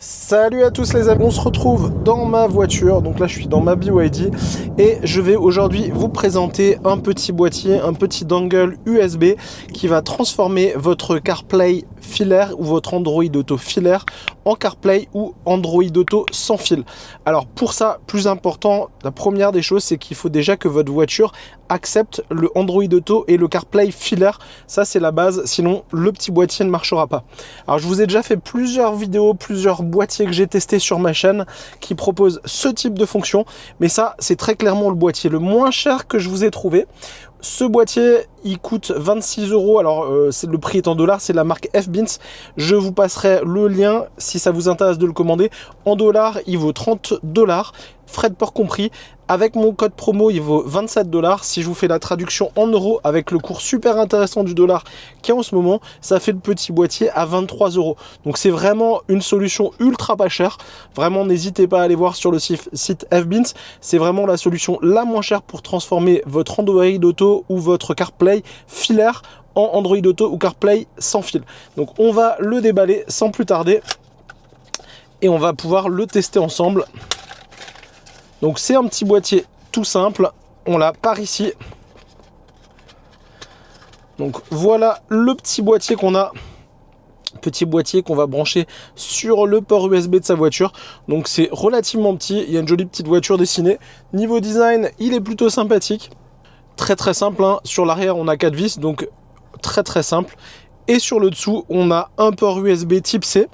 Salut à tous les amis, on se retrouve dans ma voiture, donc là je suis dans ma BYD et je vais aujourd'hui vous présenter un petit boîtier, un petit dongle USB qui va transformer votre CarPlay filaire ou votre Android Auto filaire en CarPlay ou Android Auto sans fil. Alors pour ça, plus important, la première des choses, c'est qu'il faut déjà que votre voiture accepte le Android Auto et le CarPlay filaire. Ça c'est la base, sinon le petit boîtier ne marchera pas. Alors je vous ai déjà fait plusieurs vidéos, plusieurs boîtiers que j'ai testés sur ma chaîne qui proposent ce type de fonction, mais ça c'est très clairement le boîtier le moins cher que je vous ai trouvé. Ce boîtier, il coûte 26 €. Alors, le prix est en dollars, c'est la marque FBinz. Je vous passerai le lien si ça vous intéresse de le commander. En dollars, il vaut 30 $, frais de port compris. Avec mon code promo, il vaut 27 $. Si je vous fais la traduction en euros, avec le cours super intéressant du dollar qui est en ce moment, ça fait le petit boîtier à 23 €. Donc, c'est vraiment une solution ultra pas chère. Vraiment, n'hésitez pas à aller voir sur le site FBinz. C'est vraiment la solution la moins chère pour transformer votre Android Auto ou votre CarPlay filaire en Android Auto ou CarPlay sans fil. Donc, on va le déballer sans plus tarder et on va pouvoir le tester ensemble. Donc c'est un petit boîtier tout simple, on l'a par ici. Donc voilà le petit boîtier qu'on a. Petit boîtier qu'on va brancher sur le port USB de sa voiture. Donc c'est relativement petit, il y a une jolie petite voiture dessinée. Niveau design, il est plutôt sympathique. Très simple, hein. Sur l'arrière on a 4 vis, donc très simple. Et sur le dessous, on a un port USB type C.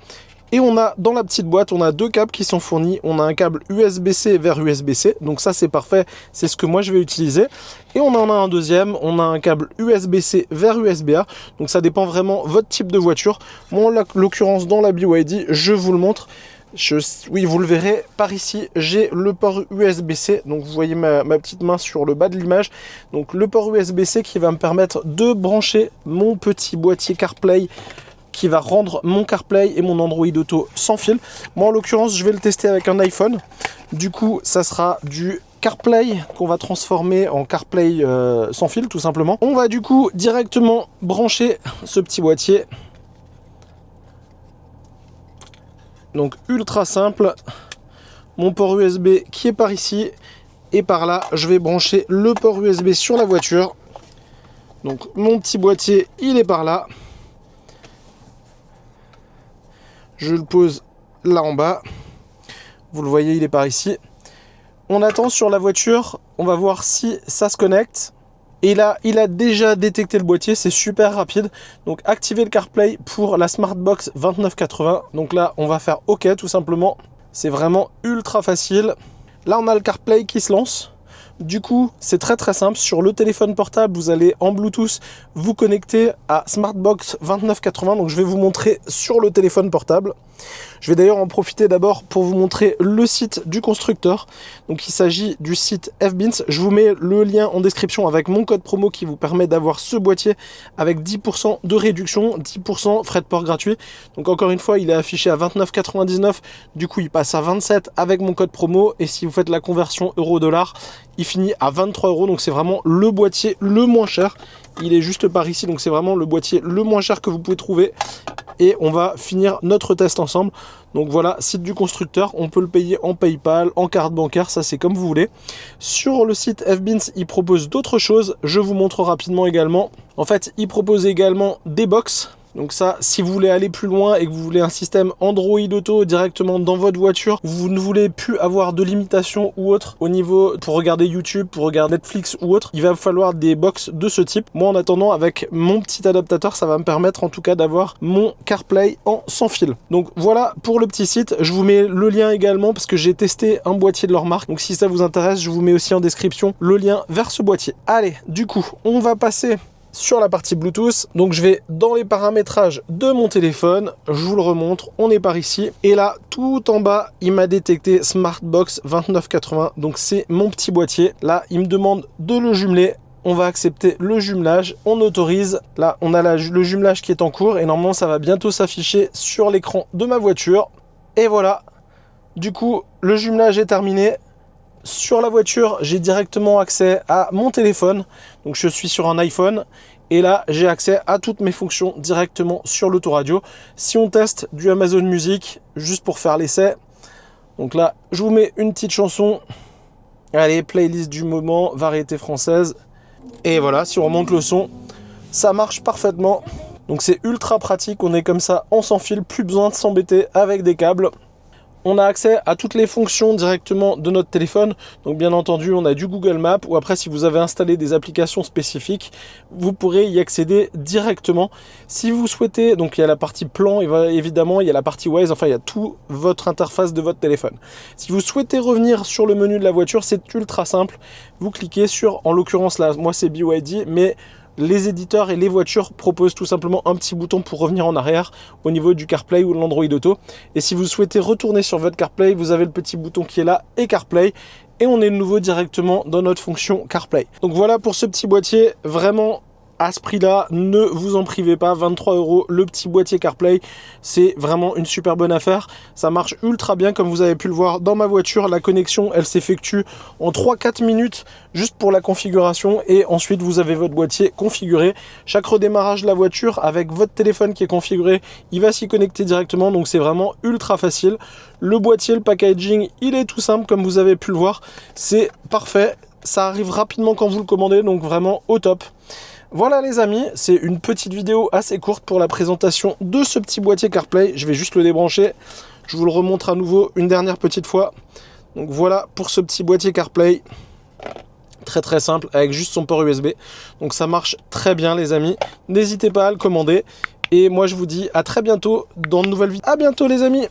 Et on a dans la petite boîte, on a deux câbles qui sont fournis. On a un câble USB-C vers USB-C. Donc ça c'est parfait, c'est ce que moi je vais utiliser. Et on en a un deuxième, on a un câble USB-C vers USB-A. Donc ça dépend vraiment votre type de voiture. Moi en l'occurrence dans la BYD, je vous le montre. Oui, vous le verrez par ici, j'ai le port USB-C. Donc vous voyez ma petite main sur le bas de l'image. Donc le port USB-C qui va me permettre de brancher mon petit boîtier CarPlay qui va rendre mon CarPlay et mon Android Auto sans fil. Moi en l'occurrence je vais le tester avec un iPhone. Du coup ça sera du CarPlay qu'on va transformer en CarPlay sans fil tout simplement. On va du coup directement brancher ce petit boîtier. Donc ultra simple. Mon port USB qui est par ici. Et par là je vais brancher le port USB sur la voiture. Donc mon petit boîtier il est par là. Je le pose là en bas. Vous le voyez, il est par ici. On attend sur la voiture. On va voir si ça se connecte. Et là, il a déjà détecté le boîtier. C'est super rapide. Donc, activez le CarPlay pour la Smartbox 2980. Donc là, on va faire OK tout simplement. C'est vraiment ultra facile. Là, on a le CarPlay qui se lance. Du coup, c'est très simple. Sur le téléphone portable, vous allez en Bluetooth vous connecter à Smartbox 2980. Donc, je vais vous montrer sur le téléphone portable. Je vais d'ailleurs en profiter d'abord pour vous montrer le site du constructeur. Donc, il s'agit du site FBinz. Je vous mets le lien en description avec mon code promo qui vous permet d'avoir ce boîtier avec 10% de réduction, 10% frais de port gratuit. Donc, encore une fois, il est affiché à 29,99 €. Du coup, il passe à 27 avec mon code promo. Et si vous faites la conversion euro-dollar, il finit à 23 €. Donc, c'est vraiment le boîtier le moins cher. Il est juste par ici. Donc, c'est vraiment le boîtier le moins cher que vous pouvez trouver. Et on va finir notre test ensemble. Donc voilà, site du constructeur, on peut le payer en PayPal, en carte bancaire, ça c'est comme vous voulez. Sur le site FBinz, il propose d'autres choses, je vous montre rapidement également. En fait, il propose également des box. Donc ça, si vous voulez aller plus loin et que vous voulez un système Android Auto directement dans votre voiture, vous ne voulez plus avoir de limitation ou autre au niveau pour regarder YouTube, pour regarder Netflix ou autre, il va falloir des box de ce type. Moi en attendant, avec mon petit adaptateur, ça va me permettre en tout cas d'avoir mon CarPlay en sans fil. Donc voilà pour le petit site, je vous mets le lien également parce que j'ai testé un boîtier de leur marque. Donc si ça vous intéresse, je vous mets aussi en description le lien vers ce boîtier. Allez, du coup, on va passer sur la partie Bluetooth. Donc je vais dans les paramétrages de mon téléphone, je vous le remontre, on est par ici et là tout en bas il m'a détecté Smartbox 2980, donc c'est mon petit boîtier. Là il me demande de le jumeler, on va accepter le jumelage, on autorise. Là on a le jumelage qui est en cours et normalement ça va bientôt s'afficher sur l'écran de ma voiture. Et voilà, du coup le jumelage est terminé. Sur la voiture, j'ai directement accès à mon téléphone. Donc je suis sur un iPhone Et là, j'ai accès à toutes mes fonctions directement sur l'autoradio. Si on teste du Amazon Music, juste pour faire l'essai, donc là, je vous mets une petite chanson. Allez, playlist du moment, variété française. Et voilà, si on remonte le son, ça marche parfaitement. Donc c'est ultra pratique, on est comme ça, on s'enfile, plus besoin de s'embêter avec des câbles. On a accès à toutes les fonctions directement de notre téléphone. Donc bien entendu, on a du Google Maps, ou après si vous avez installé des applications spécifiques, vous pourrez y accéder directement. Si vous souhaitez, donc il y a la partie plan, évidemment, il y a la partie Waze, enfin il y a tout votre interface de votre téléphone. Si vous souhaitez revenir sur le menu de la voiture, c'est ultra simple. Vous cliquez sur, en l'occurrence là, moi c'est BYD, mais les éditeurs et les voitures proposent tout simplement un petit bouton pour revenir en arrière au niveau du CarPlay ou de l'Android Auto. Et si vous souhaitez retourner sur votre CarPlay, vous avez le petit bouton qui est là et CarPlay. Et on est de nouveau directement dans notre fonction CarPlay. Donc voilà pour ce petit boîtier, vraiment à ce prix-là, ne vous en privez pas, 23 € le petit boîtier CarPlay, c'est vraiment une super bonne affaire. Ça marche ultra bien comme vous avez pu le voir dans ma voiture, la connexion elle s'effectue en 3-4 minutes juste pour la configuration et ensuite vous avez votre boîtier configuré. Chaque redémarrage de la voiture avec votre téléphone qui est configuré, il va s'y connecter directement, donc c'est vraiment ultra facile. Le boîtier, le packaging, il est tout simple comme vous avez pu le voir, c'est parfait, ça arrive rapidement quand vous le commandez, donc vraiment au top. Voilà les amis, c'est une petite vidéo assez courte pour la présentation de ce petit boîtier CarPlay. Je vais juste le débrancher, je vous le remontre à nouveau une dernière petite fois. Donc voilà pour ce petit boîtier CarPlay, très simple, avec juste son port USB. Donc ça marche très bien les amis, n'hésitez pas à le commander. Et moi je vous dis à très bientôt dans de nouvelles vidéos. À bientôt les amis.